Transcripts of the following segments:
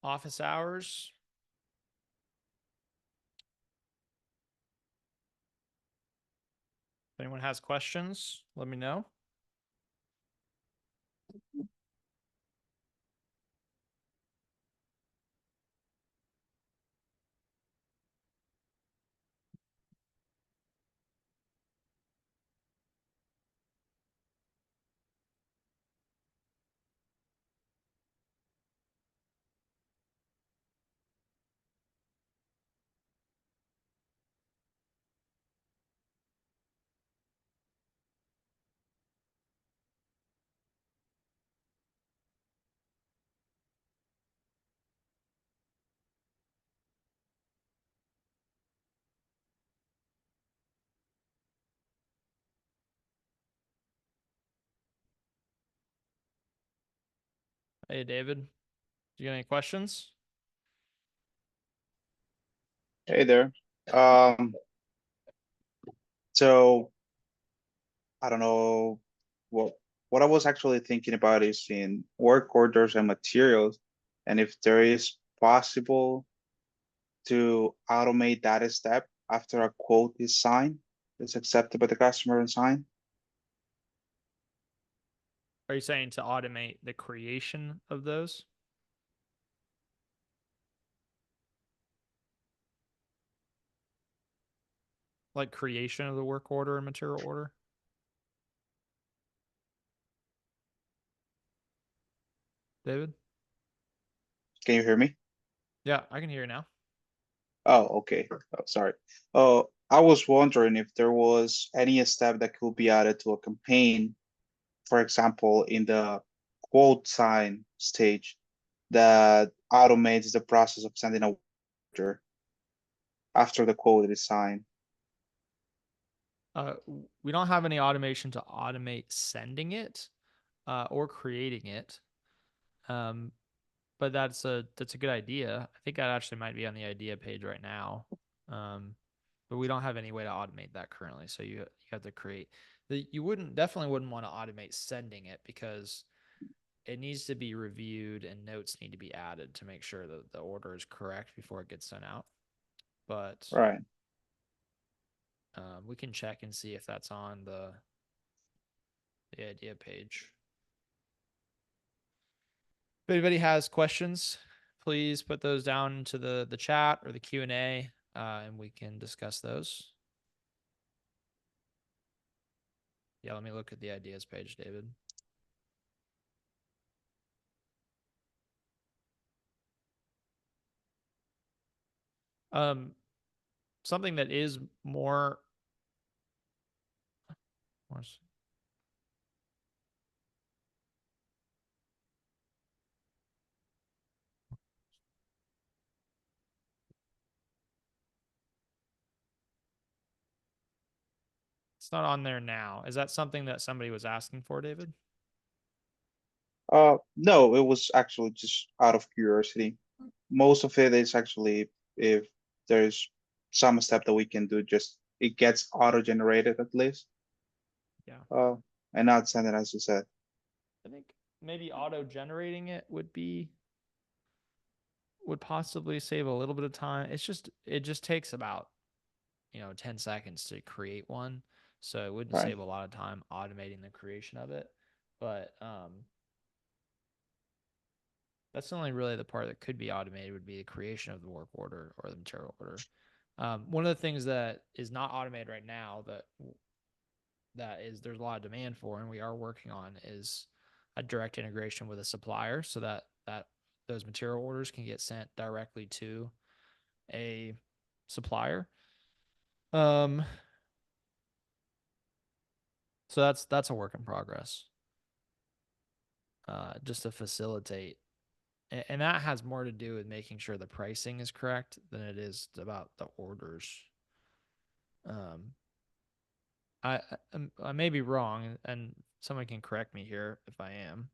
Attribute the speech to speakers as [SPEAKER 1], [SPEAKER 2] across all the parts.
[SPEAKER 1] office hours. If anyone has questions, let me know. Hey, David, do you got any questions?
[SPEAKER 2] Hey there. Um, so I don't know what I was actually thinking about is in work orders and materials, and if there is possible to automate that step after a quote is signed, is accepted by the customer and signed.
[SPEAKER 1] Are you saying to automate the creation of those? Like creation of the work order and material order? David?
[SPEAKER 2] Can you hear me?
[SPEAKER 1] Yeah, I can hear you now.
[SPEAKER 2] Oh, okay. Oh, sorry. Oh, I was wondering if there was any step that could be added to a campaign, for example, in the quote sign stage that automates the process of sending a order after the quote is signed.
[SPEAKER 1] Uh, we don't have any automation to automate sending it or creating it. Um, but that's a good idea. I think that actually might be on the idea page right now. Um, but we don't have any way to automate that currently. So you have to create you wouldn't want to automate sending it because it needs to be reviewed and notes need to be added to make sure that the order is correct before it gets sent out. But
[SPEAKER 2] Right.
[SPEAKER 1] we can check and see if that's on the idea page. If anybody has questions, please put those down into the chat or the Q&A, and we can discuss those. Yeah, let me look at the ideas page, David. Um, something that is more it's not on there now. Is that something that somebody was asking for, David?
[SPEAKER 2] No, it was actually just out of curiosity. Most of it is actually if there's some step that we can do, just it gets auto-generated at least.
[SPEAKER 1] Yeah.
[SPEAKER 2] Uh, and not send it as you said.
[SPEAKER 1] I think maybe auto generating it would possibly save a little bit of time. It just takes about 10 seconds to create one. So it wouldn't
[SPEAKER 2] Right.
[SPEAKER 1] save a lot of time automating the creation of it. But that's only really the part that could be automated would be the creation of the work order or the material order. One of the things that is not automated right now that is there's a lot of demand for and we are working on is a direct integration with a supplier so that those material orders can get sent directly to a supplier. Um, so that's a work in progress. Just to facilitate, and that has more to do with making sure the pricing is correct than it is about the orders. Um, I may be wrong, and someone can correct me here if I am.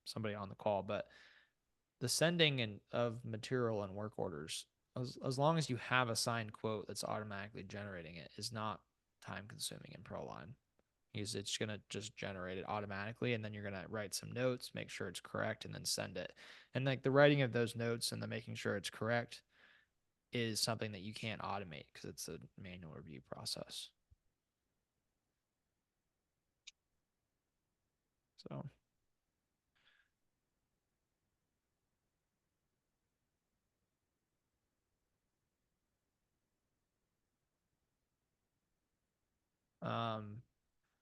[SPEAKER 1] Somebody on the call, but the sending of material and work orders, as long as you have a signed quote that's automatically generating it, is not time consuming in ProLine. It's going to just generate it automatically, and then you're going to write some notes, make sure it's correct, and then send it. And like the writing of those notes and the making sure it's correct is something that you can't automate because it's a manual review process. So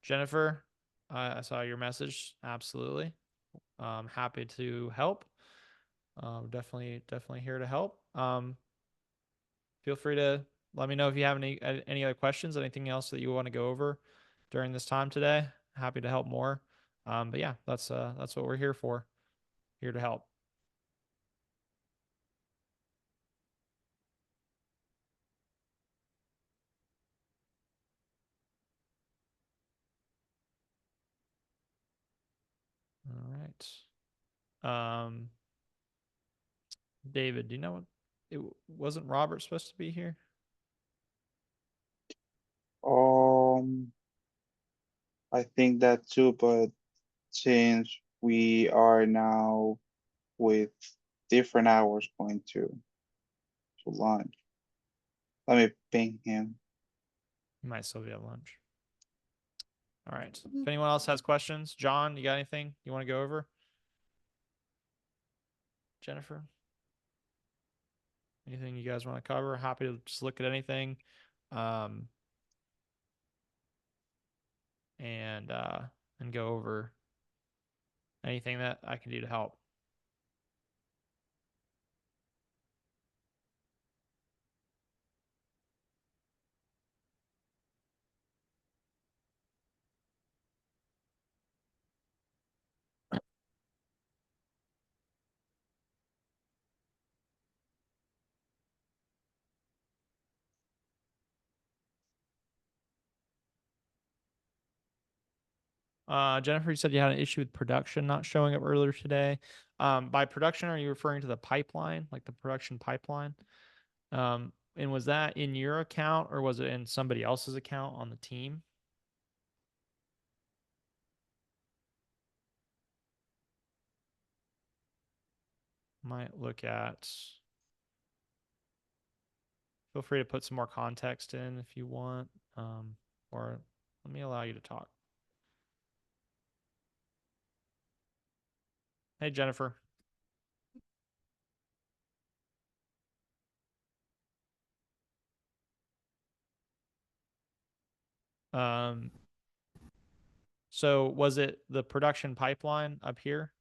[SPEAKER 1] Jennifer, I saw your message. Absolutely. Happy to help. Definitely here to help. Feel free to let me know if you have any other questions, anything else that you want to go over during this time today. Happy to help more. But yeah, that's what we're here for. Here to help. All right. David, do you know what it wasn't Robert supposed to be here?
[SPEAKER 2] I think that too, but since we are now with different hours going to lunch, let me ping him.
[SPEAKER 1] He might still be at lunch. All right. If anyone else has questions, John, you got anything you want to go over? Jennifer, anything you guys want to cover? Happy to just look at anything, um, and go over anything that I can do to help. Jennifer, you said you had an issue with production not showing up earlier today. By production, are you referring to the pipeline, like the production pipeline? And was that in your account or was it in somebody else's account on the team? Might look at. Feel free to put some more context in if you want, or let me allow you to talk. Hey, Jennifer. Um, so was it the production pipeline up here?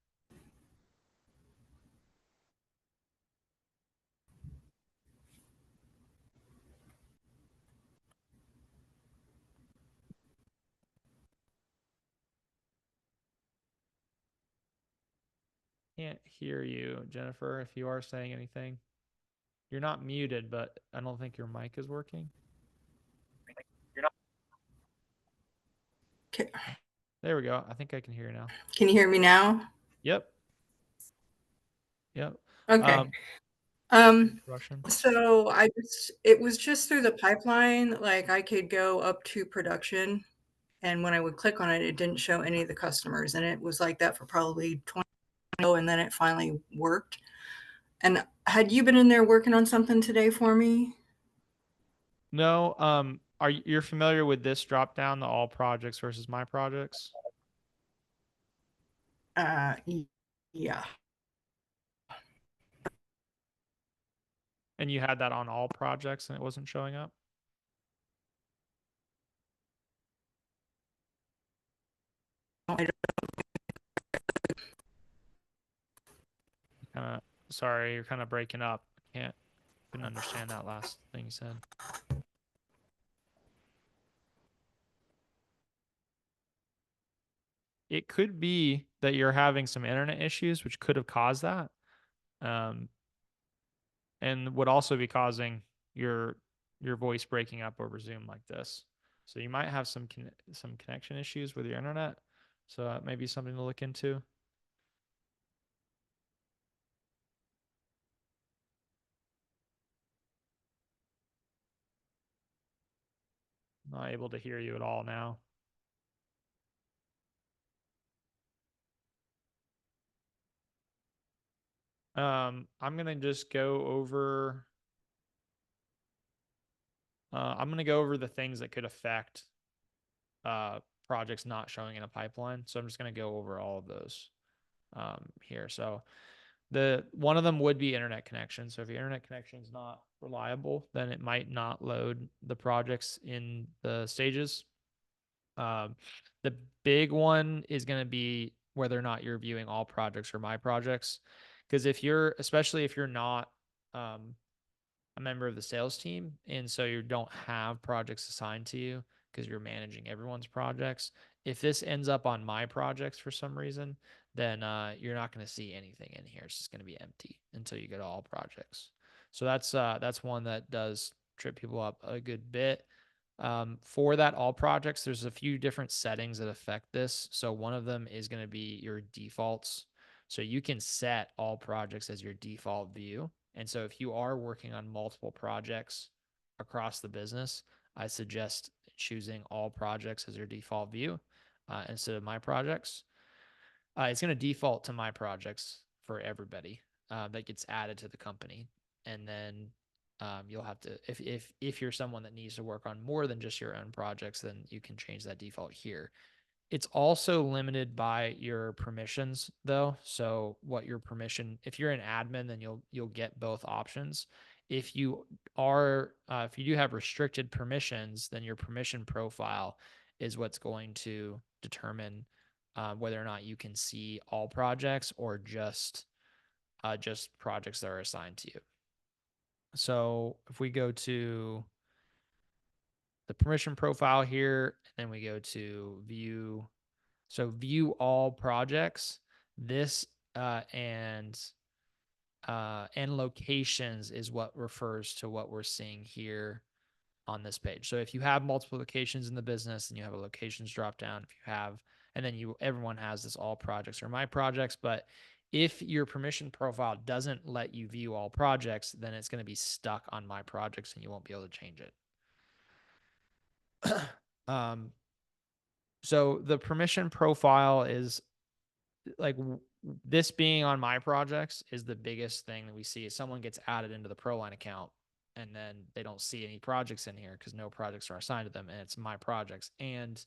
[SPEAKER 1] Can't hear you, Jennifer, if you are saying anything. You're not muted, but I don't think your mic is working. You're not.
[SPEAKER 3] Okay.
[SPEAKER 1] There we go. I think I can hear you now.
[SPEAKER 3] Can you hear me now?
[SPEAKER 1] Yep. Yep.
[SPEAKER 3] Okay.
[SPEAKER 1] Russian.
[SPEAKER 3] So it was just through the pipeline, like I could go up to production, and when I would click on it, it didn't show any of the customers, and it was like that for probably 20, and then it finally worked. And had you been in there working on something today for me?
[SPEAKER 1] No. Are you're familiar with this drop down, the all projects versus my projects?
[SPEAKER 3] Uh, yeah.
[SPEAKER 1] And you had that on all projects and it wasn't showing up? Sorry, you're kind of breaking up. Couldn't understand that last thing you said. It could be that you're having some internet issues, which could have caused that. Um, and would also be causing your voice breaking up over Zoom like this. So you might have some connection issues with your internet. So that may be something to look into. Not able to hear you at all now. I'm gonna just go over. I'm gonna go over the things that could affect projects not showing in a pipeline. So I'm just gonna go over all of those here. So the one of them would be internet connection. So if your internet connection is not reliable, then it might not load the projects in the stages. The big one is going to be whether or not you're viewing all projects or my projects. Because especially if you're not a member of the sales team, and so you don't have projects assigned to you because you're managing everyone's projects. If this ends up on my projects for some reason, then you're not going to see anything in here. It's just going to be empty until you go to all projects. So that's one that does trip people up a good bit. For that all projects, there's a few different settings that affect this. So one of them is going to be your defaults. So you can set all projects as your default view. And so if you are working on multiple projects across the business, I suggest choosing all projects as your default view instead of my projects. It's going to default to my projects for everybody that gets added to the company. And then you'll have to, if you're someone that needs to work on more than just your own projects, then you can change that default here. It's also limited by your permissions though. So what your permission, if you're an admin, then you'll get both options. If you do have restricted permissions, then your permission profile is what's going to determine whether or not you can see all projects or just projects that are assigned to you. So if we go to the permission profile here, and then we go to view. So view all projects. This and locations is what refers to what we're seeing here on this page. So if you have multiple locations in the business and you have a locations drop down, if you have, and then everyone has this all projects or my projects, but if your permission profile doesn't let you view all projects, then it's going to be stuck on my projects and you won't be able to change it. So the permission profile is like this being on my projects is the biggest thing that we see. Is someone gets added into the ProLine account and then they don't see any projects in here because no projects are assigned to them, and it's my projects. And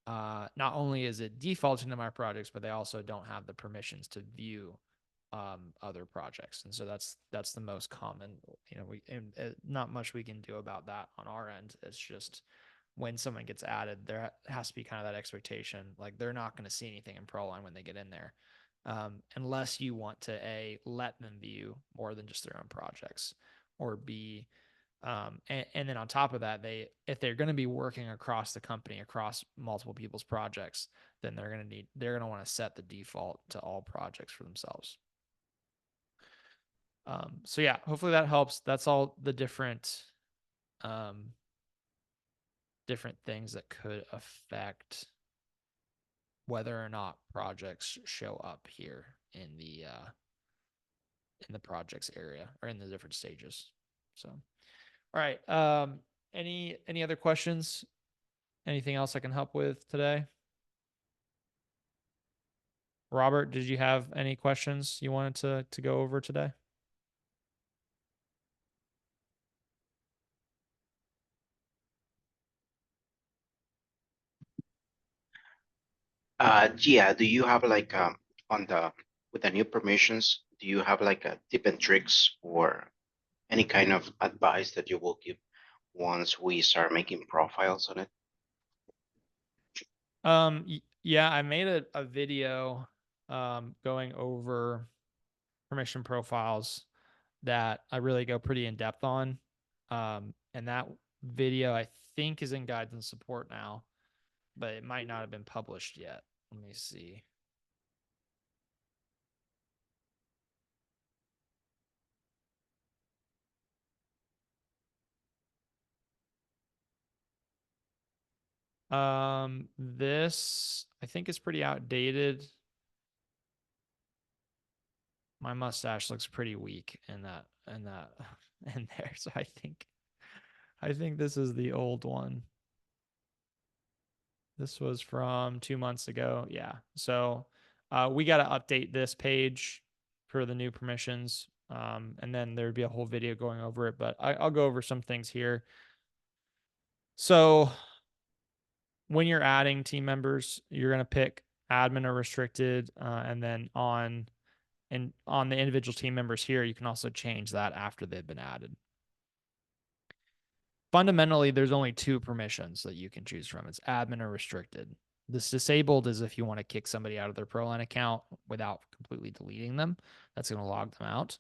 [SPEAKER 1] not only is it defaulting to my projects, but they also don't have the permissions to view other projects. And so that's the most common. Not much we can do about that on our end. It's just when someone gets added, there has to be kind of that expectation. Like they're not going to see anything in ProLine when they get in there, unless you want to let them view more than just their own projects, or B, and then on top of that, if they're going to be working across the company, across multiple people's projects, then they're going to want to set the default to all projects for themselves. So yeah, hopefully that helps. That's all the different things that could affect whether or not projects show up here in the projects area or in the different stages. So, all right. Any other questions? Anything else I can help with today? Robert, did you have any questions you wanted to go over today?
[SPEAKER 4] Yeah, do you have like on the with the new permissions, do you have like a tip and tricks or any kind of advice that you will give once we start making profiles on it?
[SPEAKER 1] Yeah, I made a video going over permission profiles that I really go pretty in depth on. And that video I think is in guides and support now, but it might not have been published yet. Let me see. This I think is pretty outdated. My mustache looks pretty weak in that in there. So I think this is the old one. This was from 2 months ago. Yeah. So we got to update this page for the new permissions. And then there'd be a whole video going over it, but I'll go over some things here. So when you're adding team members, you're going to pick admin or restricted, and then on the individual team members here, you can also change that after they've been added. Fundamentally, there's only two permissions that you can choose from. It's admin or restricted. This disabled is if you want to kick somebody out of their ProLine account without completely deleting them. That's going to log them out.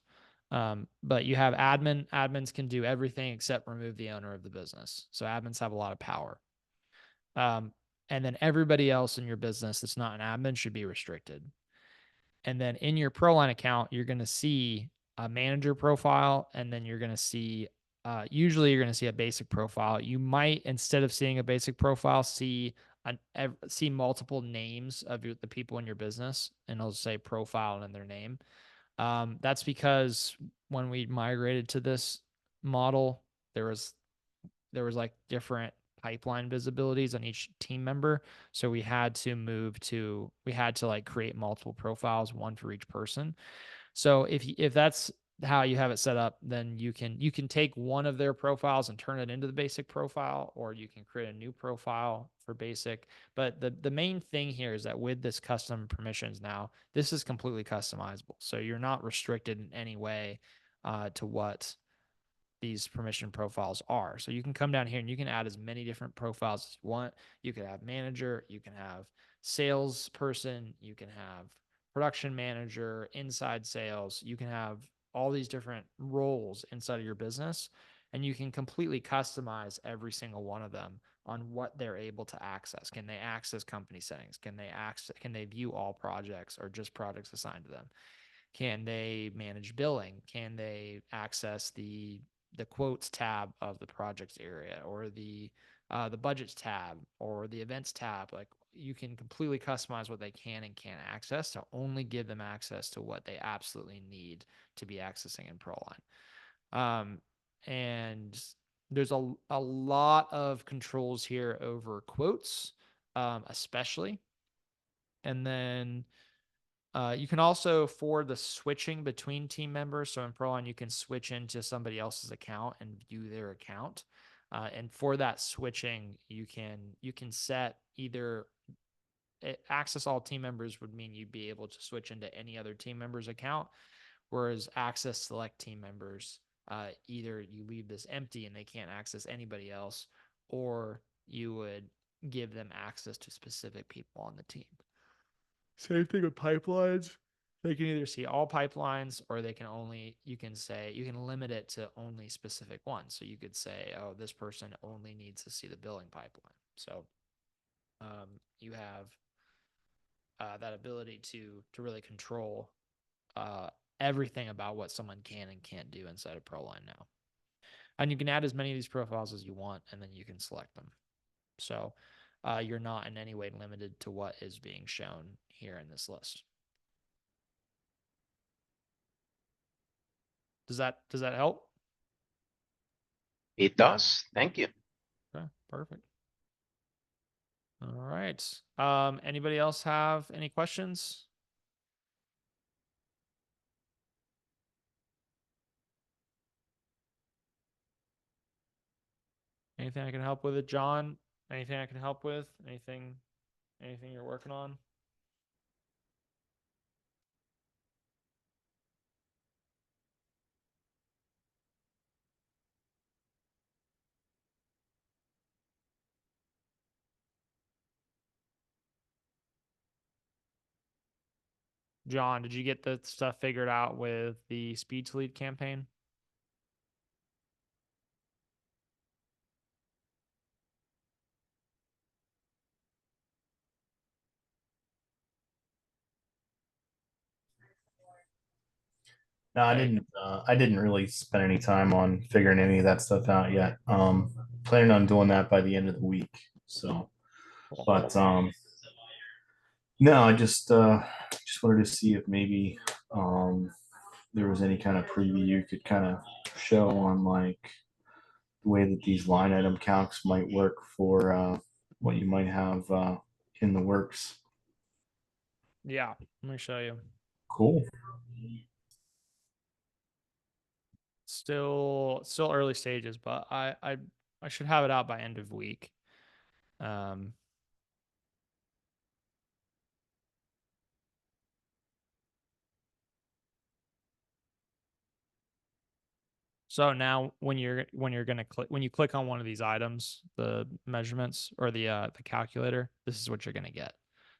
[SPEAKER 1] But you have admin. Admins can do everything except remove the owner of the business. So admins have a lot of power. And then everybody else in your business that's not an admin should be restricted. And then in your ProLine account, you're going to see a manager profile, and then you're going to see, usually you're going to see a basic profile. You might, instead of seeing a basic profile, see multiple names of the people in your business, and it'll say profile in their name. That's because when we migrated to this model, there was like different pipeline visibilities on each team member. So we had to like create multiple profiles, one for each person. So if that's how you have it set up, then you can take one of their profiles and turn it into the basic profile, or you can create a new profile for basic. But the main thing here is that with this custom permissions now, this is completely customizable. So you're not restricted in any way to what these permission profiles are. So you can come down here and you can add as many different profiles as you want. You can have manager, you can have salesperson, you can have production manager, inside sales. You can have all these different roles inside of your business, and you can completely customize every single one of them on what they're able to access. Can they access company settings? Can they view all projects or just projects assigned to them? Can they manage billing? Can they access the quotes tab of the projects area, or the budgets tab, or the events tab? Like, you can completely customize what they can and can't access to only give them access to what they absolutely need to be accessing in ProLine. And there's a lot of controls here over quotes, especially. And then you can also, for the switching between team members, so in ProLine, you can switch into somebody else's account and view their account. And for that switching, you can set either access all team members would mean you'd be able to switch into any other team member's account, whereas access select team members, either you leave this empty and they can't access anybody else, or you would give them access to specific people on the team. Same thing with pipelines. They can either see all pipelines, or you can limit it to only specific ones. So you could say, oh, this person only needs to see the billing pipeline. So you have that ability to really control everything about what someone can and can't do inside of ProLine now. And you can add as many of these profiles as you want, and then you can select them. So you're not in any way limited to what is being shown here in this list. Does that help?
[SPEAKER 4] It does. Thank you.
[SPEAKER 1] Okay, perfect. All right. Anybody else have any questions? Anything I can help with it, John? Anything I can help with? Anything you're working on? John, did you get the stuff figured out with the Speed to Lead campaign?
[SPEAKER 5] No, I didn't. I didn't really spend any time on figuring any of that stuff out yet. Planning on doing that by the end of the week. So, but no, I just wanted to see if maybe there was any kind of preview you could kind of show on like the way that these line item calcs might work for what you might have in the works.
[SPEAKER 1] Yeah, let me show you.
[SPEAKER 5] Cool.
[SPEAKER 1] still early stages, but I should have it out by end of week. So now when you're gonna when you click on one of these items, the measurements or the calculator, this is what you're gonna get.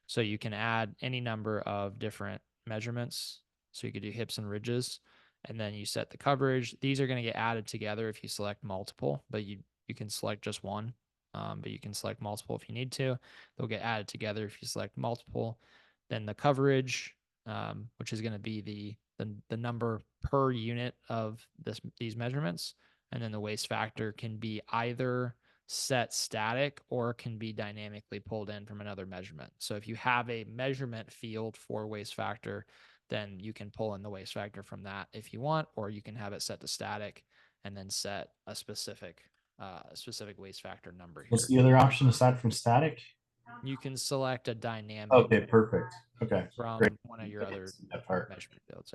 [SPEAKER 1] So you can add any number of different measurements. So you could do hips and ridges, and then you set the coverage. These are gonna get added together if you select multiple, but you can select just one. But you can select multiple if you need to. They'll get added together if you select multiple. Then the coverage, which is going to be the number per unit of these measurements, and then the waste factor can be either set static or can be dynamically pulled in from another measurement. So if you have a measurement field for waste factor, then you can pull in the waste factor from that if you want, or you can have it set to static and then set a specific waste factor number here.
[SPEAKER 5] What's the other option aside from static?
[SPEAKER 1] You can select a dynamic.
[SPEAKER 5] Okay, perfect. Okay,
[SPEAKER 1] from
[SPEAKER 5] great.
[SPEAKER 1] one of your other
[SPEAKER 5] That part.
[SPEAKER 1] measurement fields.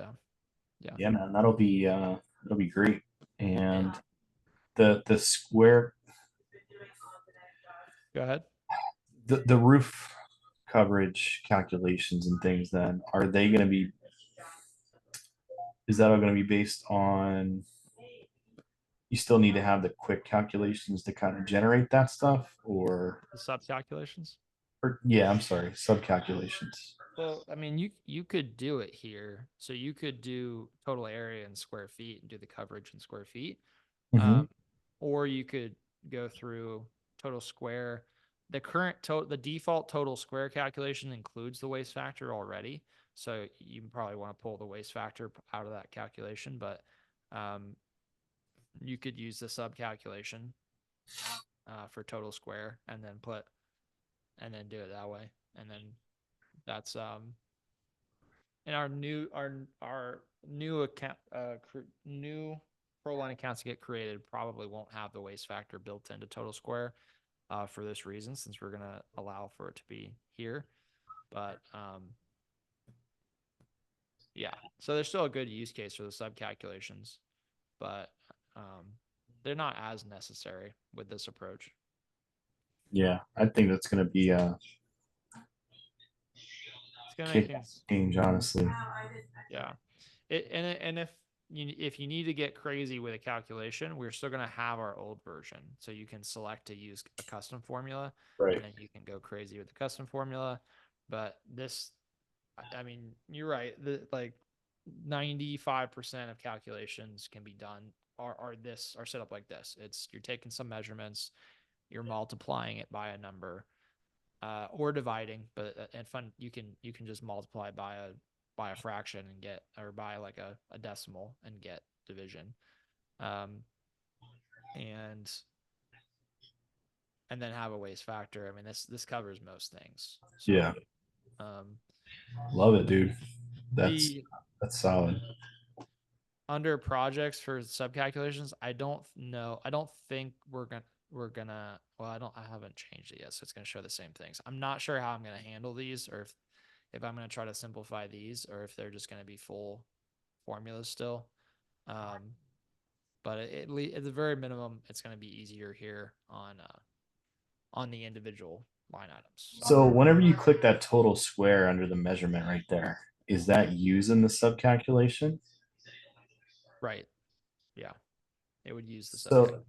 [SPEAKER 5] Yeah, man, that'll be great. And the square,
[SPEAKER 1] Go ahead.
[SPEAKER 5] the roof coverage calculations and things, then are they going to be, is that all going to be based on, you still need to have the quick calculations to kind of generate that stuff, or
[SPEAKER 1] The sub calculations.
[SPEAKER 5] yeah, I'm sorry, sub calculations.
[SPEAKER 1] Well, I mean, you could do it here. So you could do total area in square feet and do the coverage in square feet. Or you could go through total square. The default total square calculation includes the waste factor already. So you probably want to pull the waste factor out of that calculation, but you could use the sub calculation for total square and then do it that way. And then that's in our new account, new ProLine accounts that get created probably won't have the waste factor built into total square for this reason, since we're gonna allow for it to be here. But yeah, so there's still a good use case for the sub calculations, but they're not as necessary with this approach.
[SPEAKER 5] Yeah, I think that's going to be
[SPEAKER 1] It's gonna make things
[SPEAKER 5] change, honestly.
[SPEAKER 1] Yeah, and if you need to get crazy with a calculation, we're still gonna have our old version, so you can select to use a custom formula,
[SPEAKER 5] Right.
[SPEAKER 1] and then you can go crazy with the custom formula. But this, I mean, you're right. Like 95% of calculations can be done are set up like this. It's you're taking some measurements, you're multiplying it by a number, or dividing, but and fun you can just multiply by a fraction and get, or by like a decimal and get division, and then have a waste factor. I mean, this covers most things. So,
[SPEAKER 5] Yeah. Love it, dude. That's solid.
[SPEAKER 1] Under projects for sub calculations, I don't think we're gonna well, I haven't changed it yet, so it's gonna show the same things. I'm not sure how I'm gonna handle these, or if I'm gonna try to simplify these, or if they're just gonna be full formulas still. But at the very minimum, it's gonna be easier here on the individual line items.
[SPEAKER 5] So whenever you click that total square under the measurement right there, is that using the sub calculation?
[SPEAKER 1] Right. Yeah. It would use the
[SPEAKER 5] sub.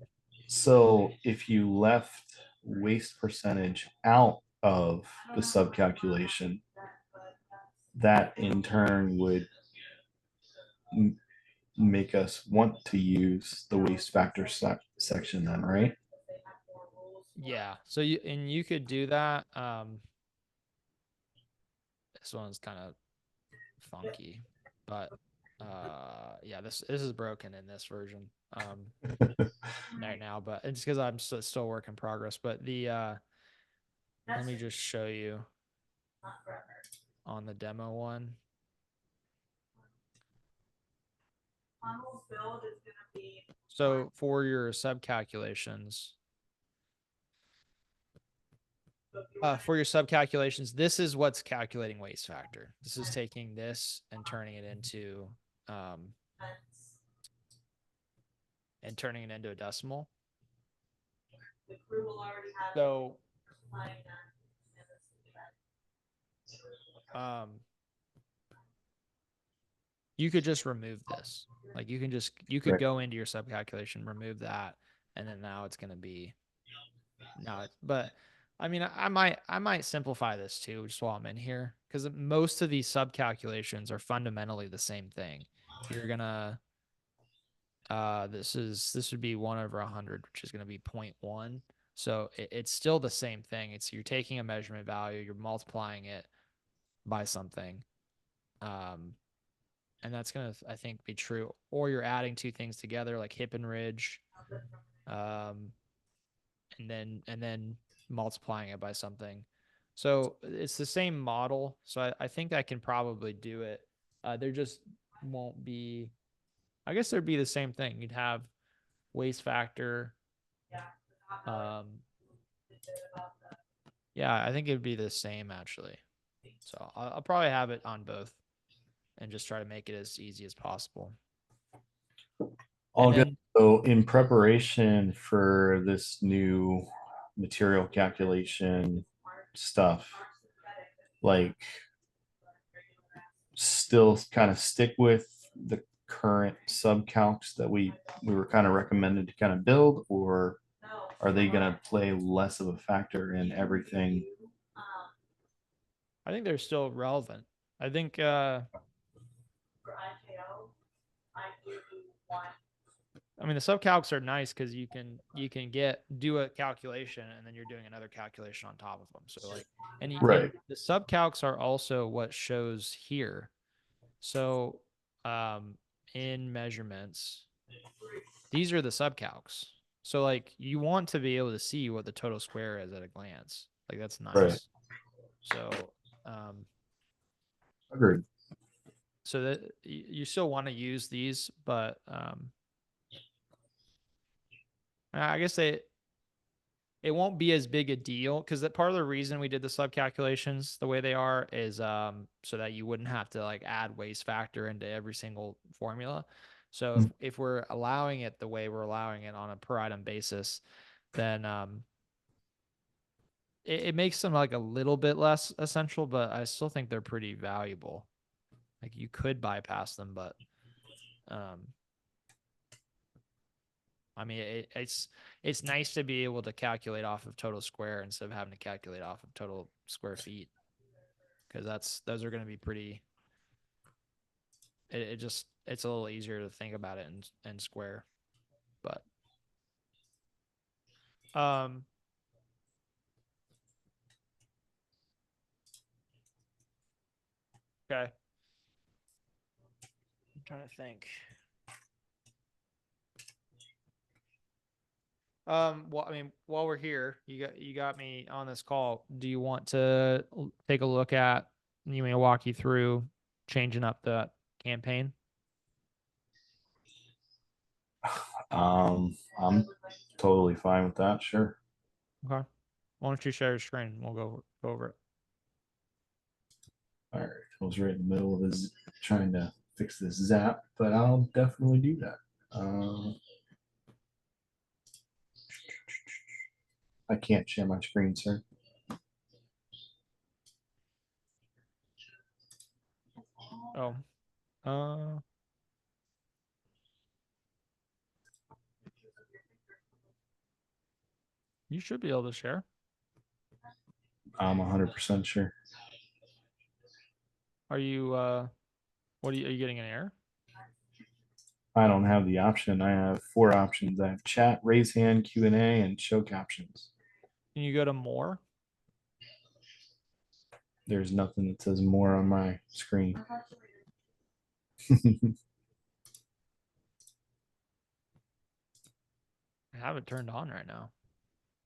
[SPEAKER 5] So if you left waste percentage out of the sub calculation, that in turn would make us want to use the waste factor section then, right?
[SPEAKER 1] Yeah. So you could do that. This one's kind of funky, but yeah, this is broken in this version right now, but it's because I'm still work in progress. But let me just show you on the demo one. So for your sub calculations, this is what's calculating waste factor. This is taking this and turning it into and turning it into a decimal. So you could just remove this. Like you could
[SPEAKER 5] Right.
[SPEAKER 1] go into your subcalculation, remove that, and then now it's going to be but I mean, I might simplify this too, just while I'm in here, because most of these subcalculations are fundamentally the same thing. You're gonna this would be 1/100, which is gonna be 0.1. So it's still the same thing. You're taking a measurement value, you're multiplying it by something, and that's gonna, I think, be true. Or you're adding two things together, like hip and ridge, and then multiplying it by something. So it's the same model. So I think I can probably do it. There just won't be. I guess there'd be the same thing. You'd have waste factor. Yeah, I think it'd be the same actually. So I'll probably have it on both and just try to make it as easy as possible.
[SPEAKER 5] All good.
[SPEAKER 1] Then,
[SPEAKER 5] So in preparation for this new material calculation stuff, like still kind of stick with the current subcalcs that we were kind of recommended to kind of build, or are they going to play less of a factor in everything?
[SPEAKER 1] I think they're still relevant. I think I mean, the subcalcs are nice because you can do a calculation and then you're doing another calculation on top of them. So like, and
[SPEAKER 5] Right.
[SPEAKER 1] the subcalcs are also what shows here. So in measurements, these are the subcalcs. So like, you want to be able to see what the total square is at a glance. Like that's nice.
[SPEAKER 5] Right.
[SPEAKER 1] So
[SPEAKER 5] Agreed.
[SPEAKER 1] so that you still want to use these, but I guess it won't be as big a deal because that part of the reason we did the sub calculations the way they are is so that you wouldn't have to like add waste factor into every single formula. So if we're allowing it the way we're allowing it on a per item basis, then it makes them like a little bit less essential, but I still think they're pretty valuable. Like you could bypass them, but I mean, it's nice to be able to calculate off of total square instead of having to calculate off of total square feet, because those are going to be pretty. It's a little easier to think about it in square, but okay. I'm trying to think. Well, I mean, while we're here, you got me on this call. Do you want to take a look at? You may walk you through changing up the campaign.
[SPEAKER 5] I'm totally fine with that. Sure.
[SPEAKER 1] Okay. Why don't you share your screen? We'll go over it.
[SPEAKER 5] All right. I was right in the middle of this trying to fix this zap, but I'll definitely do that. I can't share my screen, sir.
[SPEAKER 1] Oh. You should be able to share.
[SPEAKER 5] I'm 100% sure.
[SPEAKER 1] Are you are you getting an error?
[SPEAKER 5] I don't have the option. I have 4 options. I have chat, raise hand, Q&A, and show captions.
[SPEAKER 1] Can you go to more?
[SPEAKER 5] There's nothing that says more on my screen.
[SPEAKER 1] I have it turned on right now.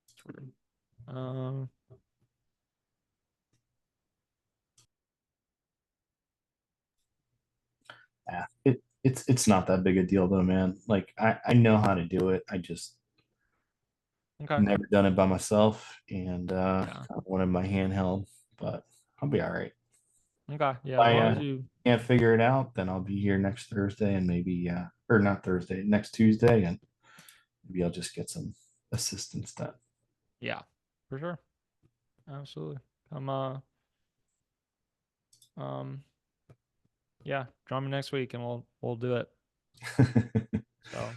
[SPEAKER 1] It's weird.
[SPEAKER 5] Yeah, it's not that big a deal though, man. Like I know how to do it. I just never done it by myself, and kind of wanted my handheld, but I'll be all right.
[SPEAKER 1] Okay. Yeah.
[SPEAKER 5] If
[SPEAKER 1] As long
[SPEAKER 5] I
[SPEAKER 1] as you
[SPEAKER 5] can't figure it out, then I'll be here next Thursday and maybe or not Thursday, next Tuesday, and maybe I'll just get some assistance then.
[SPEAKER 1] Yeah, for sure. Absolutely. Yeah, join me next week and we'll do it. So,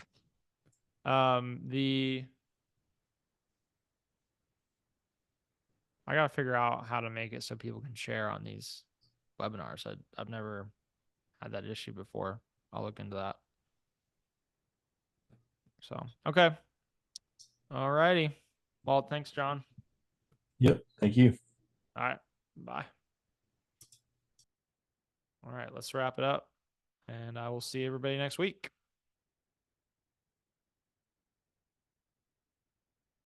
[SPEAKER 1] I gotta figure out how to make it so people can share on these webinars. I've never had that issue before. I'll look into that. So, okay. All righty. Well, thanks, John.
[SPEAKER 5] Yep. Thank you.
[SPEAKER 1] All right. Bye. All right, let's wrap it up. And I will see everybody next week.